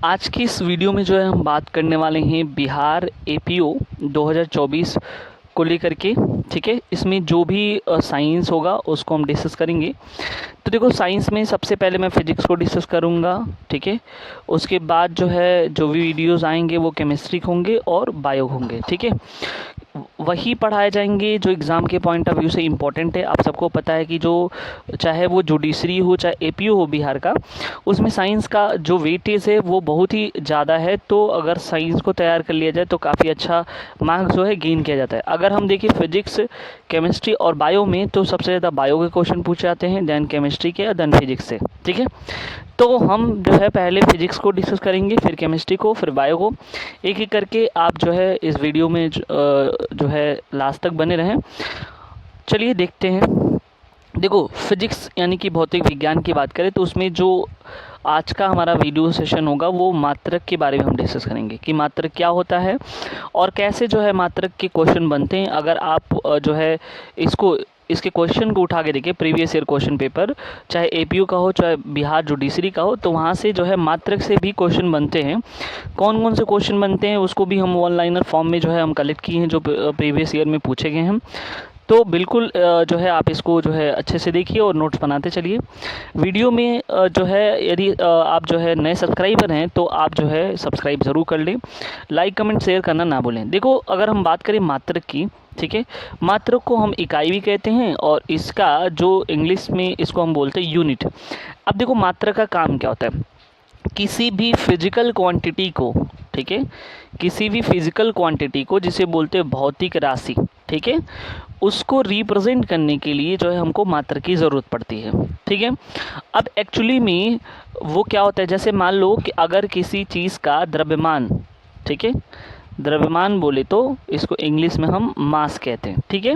आज की इस वीडियो में जो है हम बात करने वाले हैं बिहार एपीओ 2024 को लेकर के। ठीक है, इसमें जो भी साइंस होगा उसको हम डिस्कस करेंगे। तो देखो, साइंस में सबसे पहले मैं फिजिक्स को डिस्कस करूंगा। ठीक है, उसके बाद जो है जो भी वीडियोस आएंगे वो केमिस्ट्री होंगे और बायो होंगे। ठीक है, वही पढ़ाए जाएंगे जो एग्ज़ाम के पॉइंट ऑफ व्यू से इम्पोर्टेंट है। आप सबको पता है कि जो चाहे वो जुडिशरी हो चाहे एपीओ हो बिहार का, उसमें साइंस का जो वेटेज है वो बहुत ही ज़्यादा है। तो अगर साइंस को तैयार कर लिया जाए तो काफ़ी अच्छा मार्क्स जो है गेन किया जाता है। अगर हम देखें फिजिक्स, केमिस्ट्री और बायो में, तो सबसे ज़्यादा बायो के क्वेश्चन पूछे जाते हैं, देन केमिस्ट्री के, देन फिजिक्स से। ठीक है, तो हम जो है पहले फिजिक्स को डिस्कस करेंगे, फिर केमिस्ट्री को, फिर बायो को। एक एक करके आप जो है इस वीडियो में जो है लास्ट तक बने रहें। चलिए देखते हैं। देखो, फिजिक्स यानी कि भौतिक विज्ञान की बात करें तो उसमें जो आज का हमारा वीडियो सेशन होगा वो मात्रक के बारे में हम डिस्कस करेंगे कि मात्रक क्या होता है और कैसे जो है मात्रक के क्वेश्चन बनते हैं। अगर आप जो है इसके क्वेश्चन को उठा के देखिए, प्रीवियस ईयर क्वेश्चन पेपर, चाहे एपीयू का हो चाहे बिहार जुडिशरी का हो, तो वहाँ से जो है मात्रक से भी क्वेश्चन बनते हैं। कौन कौन से क्वेश्चन बनते हैं उसको भी हम वन लाइनर फॉर्म में जो है हम कलेक्ट किए हैं, जो प्रीवियस ईयर में पूछे गए हैं। तो बिल्कुल जो है आप इसको जो है अच्छे से देखिए और नोट्स बनाते चलिए। वीडियो में जो है यदि आप जो है नए सब्सक्राइबर हैं तो आप जो है सब्सक्राइब ज़रूर कर लें, लाइक कमेंट शेयर करना ना भूलें। देखो, अगर हम बात करें मात्रक की, ठीक है, मात्रक को हम इकाई भी कहते हैं और इसका जो इंग्लिश में इसको हम बोलते हैं यूनिट। अब देखो, मात्रक का काम क्या होता है। किसी भी फिजिकल क्वांटिटी को, ठीक है, किसी भी फिजिकल क्वांटिटी को जिसे बोलते हैं भौतिक राशि, ठीक है, उसको रिप्रेजेंट करने के लिए जो है हमको मात्रक की ज़रूरत पड़ती है। ठीक है, अब एक्चुअली में वो क्या होता है, जैसे मान लो कि अगर किसी चीज़ का द्रव्यमान, ठीक है, द्रव्यमान बोले तो इसको इंग्लिश में हम मास कहते हैं। ठीक है,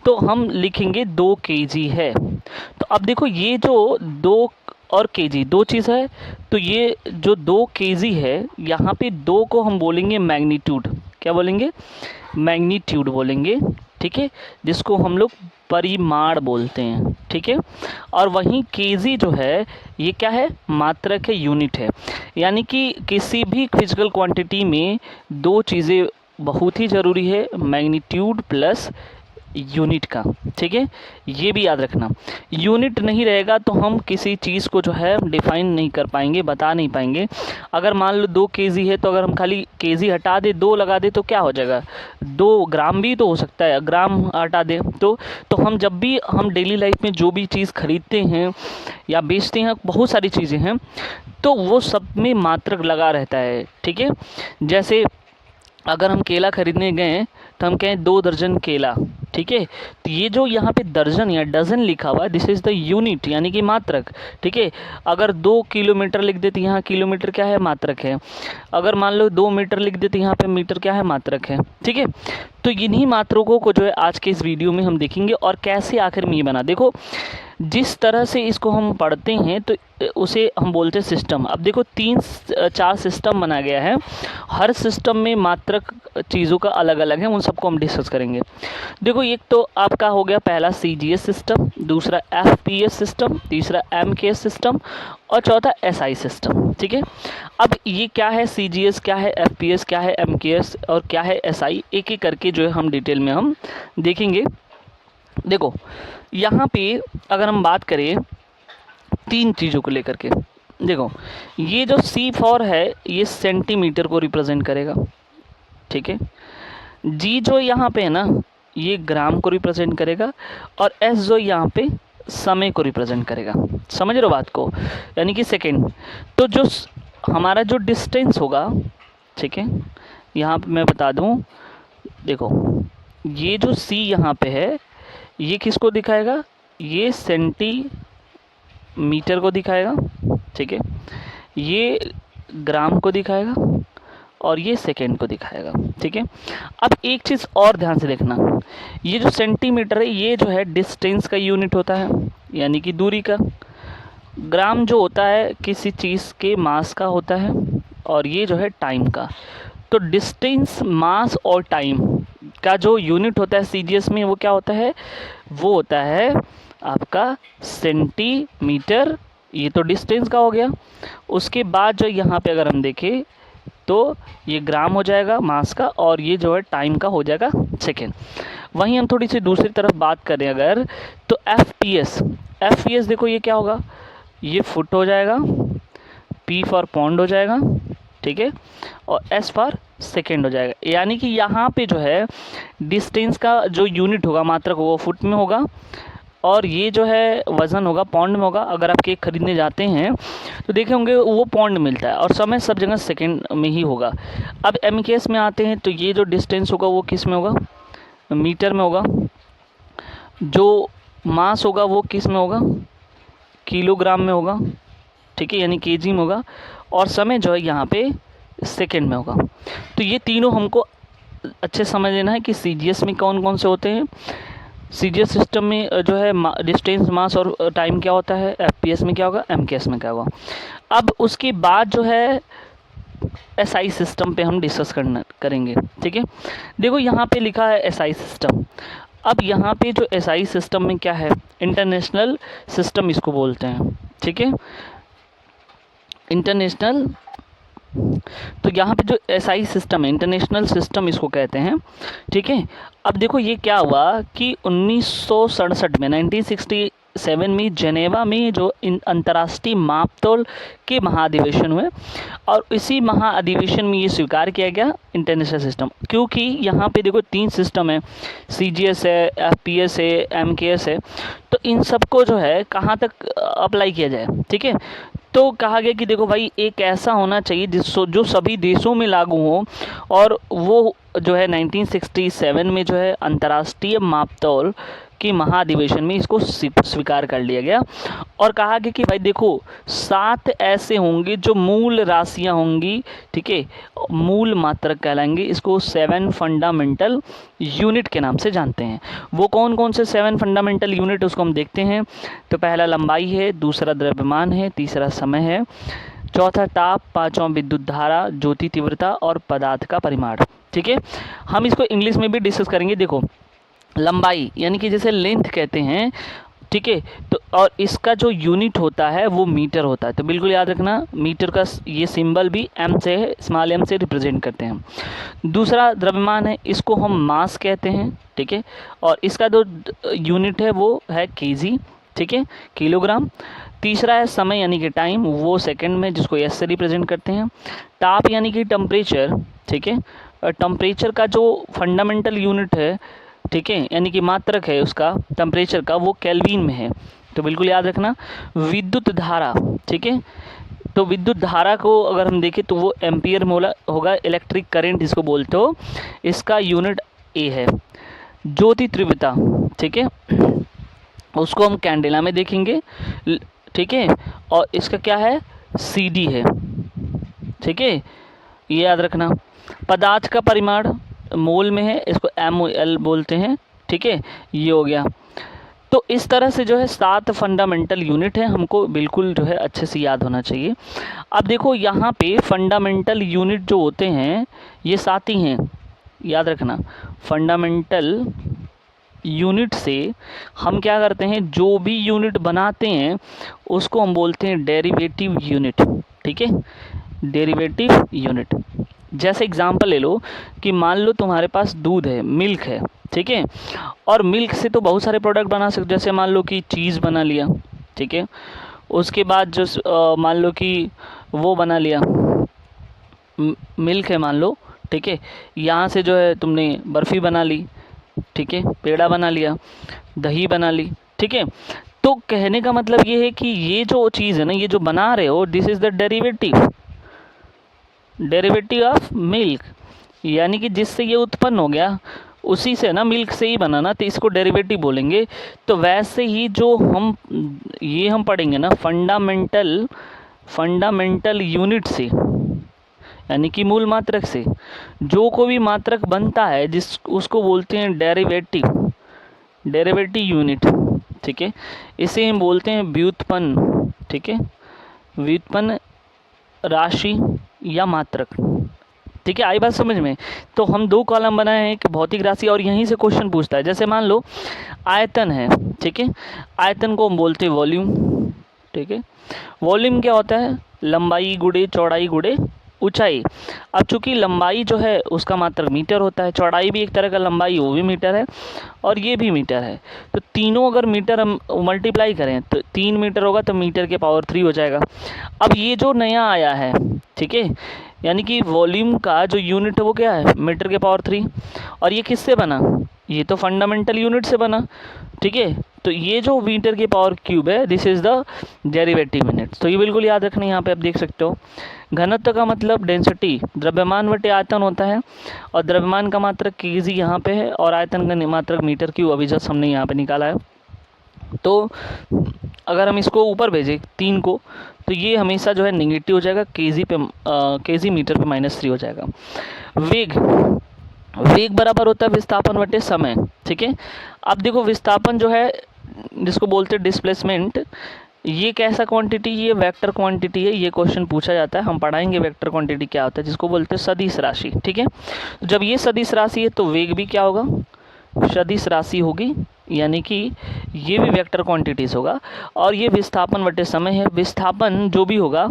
तो हम लिखेंगे 2 केजी है। तो अब देखो, ये जो 2 और केजी दो चीज़ है, तो ये जो 2 केजी है, यहाँ पे 2 को हम बोलेंगे मैग्नीट्यूड। क्या बोलेंगे? मैग्नीट्यूड बोलेंगे। ठीक है, जिसको हम लोग परिमाण बोलते हैं। ठीक है, और वहीं केजी जो है ये क्या है? मात्रक है, यूनिट है। यानी कि किसी भी फिजिकल क्वांटिटी में 2 चीज़ें बहुत ही ज़रूरी है, मैग्नीट्यूड प्लस यूनिट का। ठीक है, ये भी याद रखना। यूनिट नहीं रहेगा तो हम किसी चीज़ को जो है डिफाइन नहीं कर पाएंगे, बता नहीं पाएंगे। अगर मान लो 2 केजी है तो अगर हम खाली केजी हटा दे, 2 लगा दे तो क्या हो जाएगा? 2 ग्राम भी तो हो सकता है, ग्राम हटा दे तो हम जब भी हम डेली लाइफ में जो भी चीज़ खरीदते हैं या बेचते हैं, बहुत सारी चीज़ें हैं, तो वो सब में मात्रक लगा रहता है। ठीक है, जैसे अगर हम केला खरीदने गए तो हम कहें 2 दर्जन केला। ठीक है, तो ये जो यहाँ पे दर्जन या डजन लिखा हुआ है, दिस इज़ द यूनिट यानी कि मात्रक। ठीक है, अगर 2 किलोमीटर लिख देते, यहाँ किलोमीटर क्या है? मात्रक है। अगर मान लो 2 मीटर लिख देते, यहाँ पे मीटर क्या है? मात्रक है। ठीक है, तो इन्हीं मात्रकों को जो है आज के इस वीडियो में हम देखेंगे और कैसे आखिर में ये बना। देखो, जिस तरह से इसको हम पढ़ते हैं तो उसे हम बोलते हैं सिस्टम। अब देखो, 3-4 सिस्टम बना गया है, हर सिस्टम में मात्रक चीज़ों का अलग अलग है, उन सबको हम डिस्कस करेंगे। देखो, एक तो आपका हो गया पहला सीजीएस सिस्टम, दूसरा एफपीएस सिस्टम, तीसरा एमकेएस सिस्टम और चौथा एसआई सिस्टम। ठीक है, अब ये क्या है? सीजीएस क्या है? एफपीएस क्या है? एमकेएस और क्या है एसआई? एक एक करके जो है हम डिटेल में हम देखेंगे। देखो, यहाँ पे अगर हम बात करें 3 चीज़ों को लेकर के, देखो, ये जो C4 है ये सेंटीमीटर को रिप्रेजेंट करेगा। ठीक है, जी जो यहाँ पे है ना ये ग्राम को रिप्रेजेंट करेगा और एस जो यहाँ पे समय को रिप्रेजेंट करेगा। समझ रहे हो बात को? यानी कि सेकेंड। तो जो हमारा जो डिस्टेंस होगा, ठीक है, यहाँ पे मैं बता दूँ, देखो, ये जो C यहाँ पे है ये किसको दिखाएगा? ये सेंटीमीटर को दिखाएगा। ठीक है, ये ग्राम को दिखाएगा और ये सेकेंड को दिखाएगा। ठीक है, अब एक चीज़ और ध्यान से देखना, ये जो सेंटीमीटर है ये जो है डिस्टेंस का यूनिट होता है, यानी कि दूरी का। ग्राम जो होता है किसी चीज़ के मास का होता है और ये जो है टाइम का। तो डिस्टेंस, मास और टाइम का जो यूनिट होता है सीजीएस में, वो क्या होता है? वो होता है आपका सेंटीमीटर ये तो डिस्टेंस का हो गया। उसके बाद जो यहाँ पे अगर हम देखें तो ये ग्राम हो जाएगा मास का, और ये जो है टाइम का हो जाएगा सेकेंड। वहीं हम थोड़ी सी दूसरी तरफ बात करें अगर, तो एफ देखो ये क्या होगा, ये फुट हो जाएगा, पी फॉर पौंड हो जाएगा, ठीक है, और एस फॉर सेकेंड हो जाएगा। यानी कि यहाँ पे जो है डिस्टेंस का जो यूनिट होगा मात्रक वो फुट में होगा, और ये जो है वज़न होगा पौंड में होगा। अगर आप केक खरीदने जाते हैं तो देखे होंगे वो पौंड मिलता है, और समय सब जगह सेकेंड में ही होगा। अब एम के एस में आते हैं तो ये जो डिस्टेंस होगा वो किस में होगा, मीटर में होगा। जो मास होगा वो किस में होगा, किलोग्राम में होगा, ठीक है, यानी केजी में होगा। और समय जो है यहाँ पे सेकेंड में होगा। तो ये तीनों हमको अच्छे समझ लेना है कि सीजीएस में कौन कौन से होते हैं। सीजीएस सिस्टम में जो है डिस्टेंस, मास और टाइम क्या होता है, एफपीएस में क्या होगा, एमकेएस में क्या होगा। अब उसके बाद जो है एसआई सिस्टम पे हम डिस्कस करेंगे, ठीक है। देखो यहाँ पे लिखा है एसआई सिस्टम। अब यहाँ पे जो एसआई सिस्टम में क्या है, इंटरनेशनल सिस्टम इसको बोलते हैं, ठीक है, इंटरनेशनल। तो यहाँ पे जो एसआई सिस्टम है, इंटरनेशनल सिस्टम इसको कहते हैं, ठीक है। अब देखो ये क्या हुआ कि 1967 में 1967 में जेनेवा में जो अंतर्राष्ट्रीय मापतोल के महाधिवेशन हुए, और इसी महाअधिवेशन में ये स्वीकार किया गया इंटरनेशनल सिस्टम। क्योंकि यहाँ पे देखो 3 सिस्टम है, सीजीएस है, एफपीएस है, एमकेएस है। तो इन सबको जो है कहाँ तक अप्लाई किया जाए, ठीक है। तो कहा गया कि देखो भाई एक ऐसा होना चाहिए जो सभी देशों में लागू हो, और वो जो है 1967 में जो है अंतर्राष्ट्रीय मापतौल की महाधिवेशन में इसको स्वीकार कर लिया गया। और कहा गया कि भाई देखो 7 ऐसे होंगे जो मूल राशियां होंगी, ठीक है, मूल मात्रक कहलाएंगे। इसको 7 फंडामेंटल यूनिट के नाम से जानते हैं। वो कौन कौन से 7 फंडामेंटल यूनिट उसको हम देखते हैं। तो पहला लंबाई है, दूसरा द्रव्यमान है, तीसरा समय है, चौथा ताप, पांचवा विद्युत धारा, ज्योति तीव्रता और पदार्थ का परिमाण, ठीक है। हम इसको इंग्लिश में भी डिस्कस करेंगे। देखो लंबाई यानी कि जैसे लेंथ कहते हैं, ठीक है, तो और इसका जो यूनिट होता है वो मीटर होता है। तो बिल्कुल याद रखना, मीटर का ये सिंबल भी एम से है, स्मॉल एम से रिप्रेजेंट करते हैं। दूसरा द्रव्यमान है, इसको हम मास कहते हैं, ठीक है, और इसका जो यूनिट है वो है केजी, ठीक है, किलोग्राम। तीसरा है समय यानी कि टाइम, वो सेकंड में, जिसको एस से रिप्रेजेंट करते हैं। ताप यानी कि टेम्परेचर, ठीक है, और टेम्परेचर का जो फंडामेंटल यूनिट है, ठीक है, यानी कि मात्रक है उसका टेम्परेचर का, वो केल्विन में है। तो बिल्कुल याद रखना। विद्युत धारा, ठीक है, तो विद्युत धारा को अगर हम देखें तो वो एम्पियर में होगा। इलेक्ट्रिक करंट जिसको बोलते हो, इसका यूनिट ए है। ज्योति तीव्रता, ठीक है, उसको हम कैंडेला में देखेंगे, ठीक है, और इसका क्या है, सीडी है, ठीक है, ये याद रखना। पदार्थ का परिमाण मोल में है, इसको MOL बोलते हैं, ठीक है, ये हो गया। तो इस तरह से जो है 7 फंडामेंटल यूनिट है, हमको बिल्कुल जो है अच्छे से याद होना चाहिए। अब देखो यहाँ पे फंडामेंटल यूनिट जो होते हैं ये 7 ही हैं, याद रखना। फंडामेंटल यूनिट से हम क्या करते हैं, जो भी यूनिट बनाते हैं उसको हम बोलते हैं डेरिवेटिव यूनिट, ठीक है, डेरिवेटिव यूनिट। जैसे एग्जांपल ले लो कि मान लो तुम्हारे पास दूध है, मिल्क है, ठीक है, और मिल्क से तो बहुत सारे प्रोडक्ट बना सकते, जैसे मान लो कि चीज़ बना लिया, ठीक है, उसके बाद जो मान लो कि वो बना लिया, मिल्क है मान लो, ठीक है, यहाँ से जो है तुमने बर्फ़ी बना ली, ठीक है, पेड़ा बना लिया, दही बना ली, ठीक है। तो कहने का मतलब ये है कि ये जो चीज़ है ना, ये जो बना रहे हो, this is the derivative of milk, यानी कि जिससे ये उत्पन्न हो गया उसी से ना, मिल्क से ही बनाना, तो इसको डेरिवेटिव बोलेंगे। तो वैसे ही जो हम पढ़ेंगे ना फंडामेंटल यूनिट से, यानी कि मूल मात्रक से जो कोई भी मात्रक बनता है उसको बोलते हैं डेरिवेटिव यूनिट, ठीक है। इसे हम बोलते हैं व्युत्पन्न, ठीक है, व्युत्पन्न राशि या मात्रक, ठीक है। आई बात समझ में। तो हम 2 कॉलम बनाए हैं, एक भौतिक राशि, और यहीं से क्वेश्चन पूछता है। जैसे मान लो आयतन है, ठीक है, आयतन को हम बोलते हैं वॉल्यूम, ठीक है। वॉल्यूम क्या होता है, लंबाई गुणे चौड़ाई गुणे ऊंचाई। अब चूंकि लंबाई जो है उसका मात्रक मीटर होता है, चौड़ाई भी एक तरह का लंबाई वो भी मीटर है और ये भी मीटर है, तो तीनों अगर मीटर हम मल्टीप्लाई करें तो 3 मीटर होगा तो मीटर के पावर 3 हो जाएगा। अब ये जो नया आया है, ठीक है, यानी कि वॉल्यूम का जो यूनिट है वो क्या है, मीटर के पावर 3। और ये किससे बना, ये तो फंडामेंटल यूनिट से बना, ठीक है। तो ये जो मीटर के पावर क्यूब है, this is the derivative unit. तो ये बिल्कुल याद रखना, यहाँ पे आप देख सकते हो। घनत्व का मतलब डेंसिटी, द्रव्यमान बटे आयतन होता है, और द्रव्यमान का मात्रक केजी यहाँ पे है और आयतन का मात्रक मीटर क्यूब अभी जस्ट हमने यहाँ पे निकाला है। तो अगर हम इसको ऊपर भेजें 3 को, तो ये हमेशा जो है निगेटिव हो जाएगा, केजी मीटर पे -3 हो जाएगा। वेग बराबर होता है विस्थापन बटे समय, ठीक है। अब देखो विस्थापन जो है जिसको बोलते हैं डिस्प्लेसमेंट, ये कैसा क्वांटिटी, ये वेक्टर क्वांटिटी है। ये क्वेश्चन पूछा जाता है, हम पढ़ाएंगे वेक्टर क्वांटिटी क्या होता है, जिसको बोलते हैं सदिश राशि, ठीक है। जब ये सदिश राशि है तो वेग भी क्या होगा, सदिश राशि होगी, यानी कि ये भी वेक्टर क्वांटिटीज होगा। और ये विस्थापन बटे समय है। विस्थापन जो भी होगा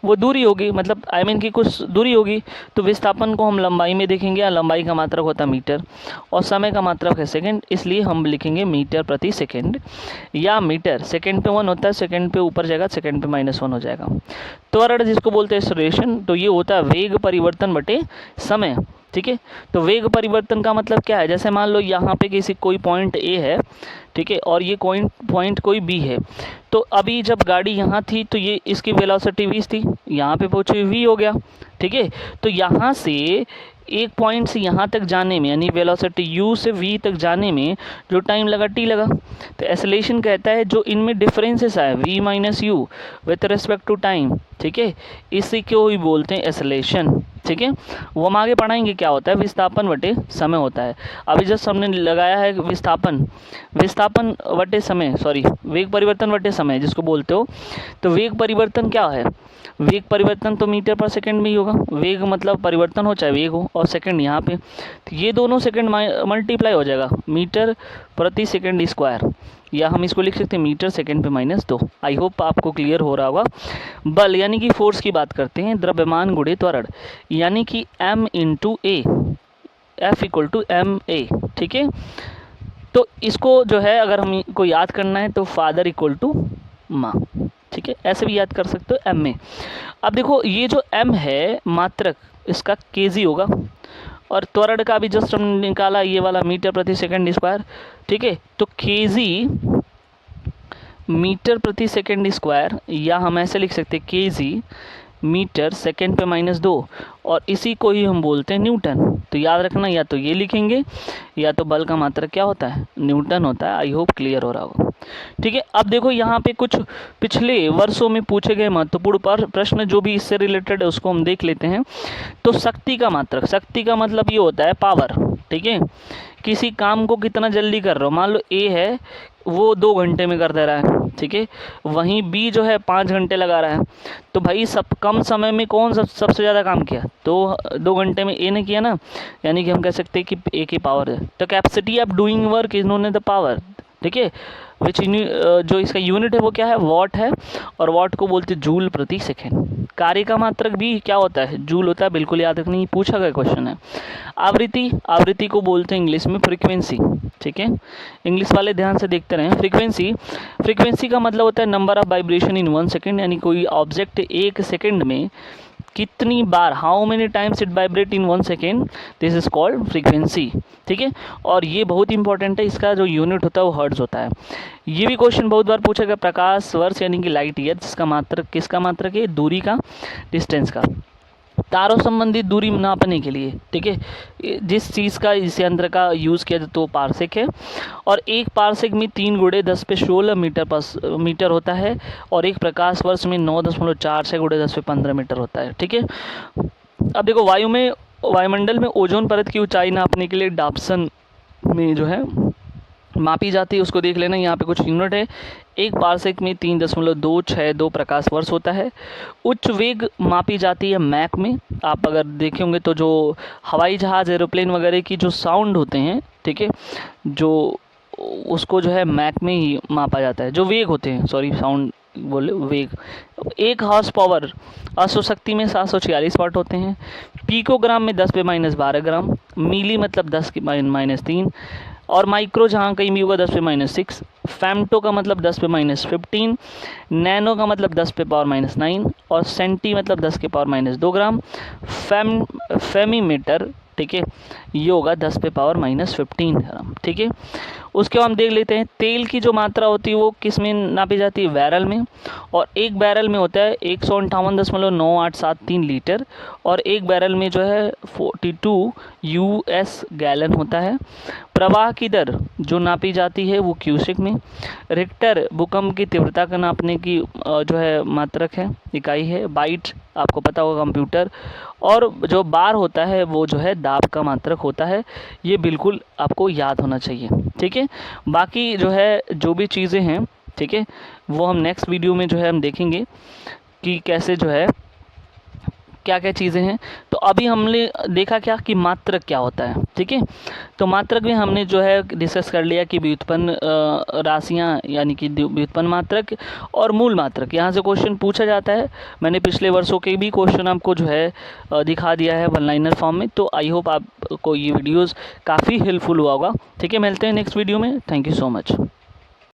वो दूरी होगी, मतलब कि कुछ दूरी होगी, तो विस्थापन को हम लंबाई में देखेंगे, या लंबाई का मात्रक होता है मीटर और समय का मात्रक है सेकंड, इसलिए हम लिखेंगे मीटर प्रति सेकंड, या मीटर सेकंड पे 1 होता है, सेकंड पे ऊपर जाएगा, सेकंड पे -1 हो जाएगा। त्वरण जिसको बोलते हैं एक्सेलरेशन, तो ये होता है वेग परिवर्तन बटे समय, ठीक है। तो वेग परिवर्तन का मतलब क्या है, जैसे मान लो यहाँ पे किसी कोई पॉइंट ए है, ठीक है, और ये पॉइंट कोई बी है, तो अभी जब गाड़ी यहाँ थी तो ये इसकी वेलोसिटी 20 थी, यहाँ पे पहुँची v हो गया, ठीक है। तो यहाँ से एक पॉइंट से यहाँ तक जाने में, यानी वेलोसिटी u से v तक जाने में जो टाइम लगा t लगा। तो एक्सेलरेशन कहता है जो इनमें डिफरेंसेस आए v minus U with respect to time, ठीक है, इसी को ही बोलते हैं एक्सेलरेशन, ठीक है। वो हम आगे पढ़ाएंगे क्या होता है, विस्थापन बटे समय होता है। अभी जस्ट हमने लगाया है विस्थापन बटे समय, सॉरी वेग परिवर्तन बटे समय जिसको बोलते हो। तो वेग परिवर्तन क्या है, वेग परिवर्तन तो मीटर पर सेकंड में ही होगा। वेग मतलब परिवर्तन हो चाहे वेग हो, और सेकंड यहाँ पे, तो ये दोनों सेकंड मल्टीप्लाई हो जाएगा, मीटर प्रति सेकंड स्क्वायर, या हम इसको लिख सकते हैं मीटर सेकंड पे -2। आई होप आपको क्लियर हो रहा होगा। बल यानी कि फोर्स की बात करते हैं, द्रव्यमान गुणे त्वरण, यानी कि m × a, F = ma, ठीक है। तो इसको जो है अगर हम को याद करना है तो फादर = माँ, ठीक है, ऐसे भी याद कर सकते हो m में। अब देखो ये जो m है मात्रक, इसका केजी होगा, और त्वरण का भी जस्ट हमने निकाला ये वाला मीटर प्रति सेकंड स्क्वायर, ठीक है। तो केजी मीटर प्रति सेकंड स्क्वायर, या हम ऐसे लिख सकते हैं केजी मीटर सेकंड पे -2, और इसी को ही हम बोलते हैं न्यूटन। तो याद रखना, या तो ये लिखेंगे, या तो बल का मात्रक क्या होता है, न्यूटन होता है। आई होप क्लियर हो रहा होगा, ठीक है। अब देखो यहाँ पे कुछ पिछले वर्षों में पूछे गए महत्वपूर्ण प्रश्न जो भी इससे रिलेटेड है उसको हम देख लेते हैं। तो शक्ति का मात्रक, शक्ति का मतलब ये होता है पावर, ठीक है। किसी काम को कितना जल्दी कर रहे हो, मान लो ए है वो 2 घंटे में कर दे रहा है, ठीक है, वहीं बी जो है 5 घंटे लगा रहा है, तो भाई सब कम समय में कौन सबसे ज़्यादा काम किया, तो 2 घंटे में ए ने किया ना, यानी कि हम कह सकते हैं कि ए की पावर है। तो capacity of doing work is known as the power, ठीक है, विच जो इसका यूनिट है वो क्या है, वॉट है, और वॉट को बोलते हैं जूल प्रति सेकेंड। कार्य का मात्रक भी क्या होता है, जूल होता है, बिल्कुल याद रखना, ये पूछा गया क्वेश्चन है। आवृत्ति को बोलते हैं इंग्लिश में फ्रीक्वेंसी, ठीक है, इंग्लिश वाले ध्यान से देखते रहें। फ्रीक्वेंसी का मतलब होता है number of vibration in 1 second, यानी कोई ऑब्जेक्ट 1 सेकेंड में कितनी बार, how many times it vibrate in 1 second, this is called frequency, ठीक है। और ये बहुत इंपॉर्टेंट है, इसका जो यूनिट होता है वो हर्ट्ज होता है। ये भी क्वेश्चन बहुत बार पूछा गया, प्रकाश वर्ष यानी कि लाइट ईयर, जिसका मात्रक किसका मात्रक है, दूरी का, डिस्टेंस का। तारों संबंधित दूरी नापने के लिए, ठीक है, जिस चीज़ का इस यंत्र का यूज़ किया जाता है वो पारसेक है, और एक पारसेक में 3 × 10⁻16 मीटर होता है, और एक प्रकाश वर्ष में 9.46 × 10⁻15 मीटर होता है, ठीक है। अब देखो वायुमंडल में ओजोन परत की ऊंचाई नापने के लिए डाप्सन में जो है मापी जाती है, उसको देख लेना। यहाँ पे कुछ यूनिट है, एक पारसेक में 3.262 प्रकाश वर्ष होता है। उच्च वेग मापी जाती है मैक में। आप अगर देखे होंगे तो जो हवाई जहाज़, एरोप्लेन वगैरह की जो साउंड होते हैं, ठीक है, जो उसको जो है मैक में ही मापा जाता है, जो वेग होते हैं, सॉरी साउंड बोले वेग। 1 हॉर्स पावर अश्व शक्ति में 746 वाट होते हैं। पिकोग्राम में 10⁻12 ग्राम, मिली मतलब 10⁻³ और माइक्रो जहाँ कहीं भी होगा 10⁻6, फेम्टो का मतलब 10⁻15, नैनो का मतलब 10⁻9 और सेंटी मतलब 10⁻2 ग्राम। फेमीमीटर, ठीक है, ये होगा 10⁻15 ग्राम, ठीक है। उसके बाद हम देख लेते हैं तेल की जो मात्रा होती है वो किस में नापी जाती है, बैरल में, और एक बैरल में होता है 158.9873 लीटर, और एक बैरल में जो है 42 US गैलन होता है। प्रवाह की दर जो नापी जाती है वो क्यूसेक में। रिक्टर भूकंप की तीव्रता का नापने की जो है मात्रक है, इकाई है। बाइट आपको पता होगा कंप्यूटर। और जो बार होता है वो जो है दाब का मात्रक होता है। ये बिल्कुल आपको याद होना चाहिए, ठीक है। बाकी जो है जो भी चीज़ें हैं, ठीक है, वो हम नेक्स्ट वीडियो में जो है हम देखेंगे कि कैसे जो है क्या क्या चीज़ें हैं। तो अभी हमने देखा क्या कि मात्रक क्या होता है, ठीक है। तो मात्रक में हमने जो है डिस्कस कर लिया कि व्युत्पन्न राशियाँ यानी कि व्युत्पन्न मात्रक और मूल मात्रक, यहाँ से क्वेश्चन पूछा जाता है। मैंने पिछले वर्षों के भी क्वेश्चन आपको जो है दिखा दिया है वन लाइनर फॉर्म में। तो आई होप आपको ये वीडियोज़ काफ़ी हेल्पफुल हुआ होगा, ठीक है। मिलते हैं नेक्स्ट वीडियो में। Thank you so much.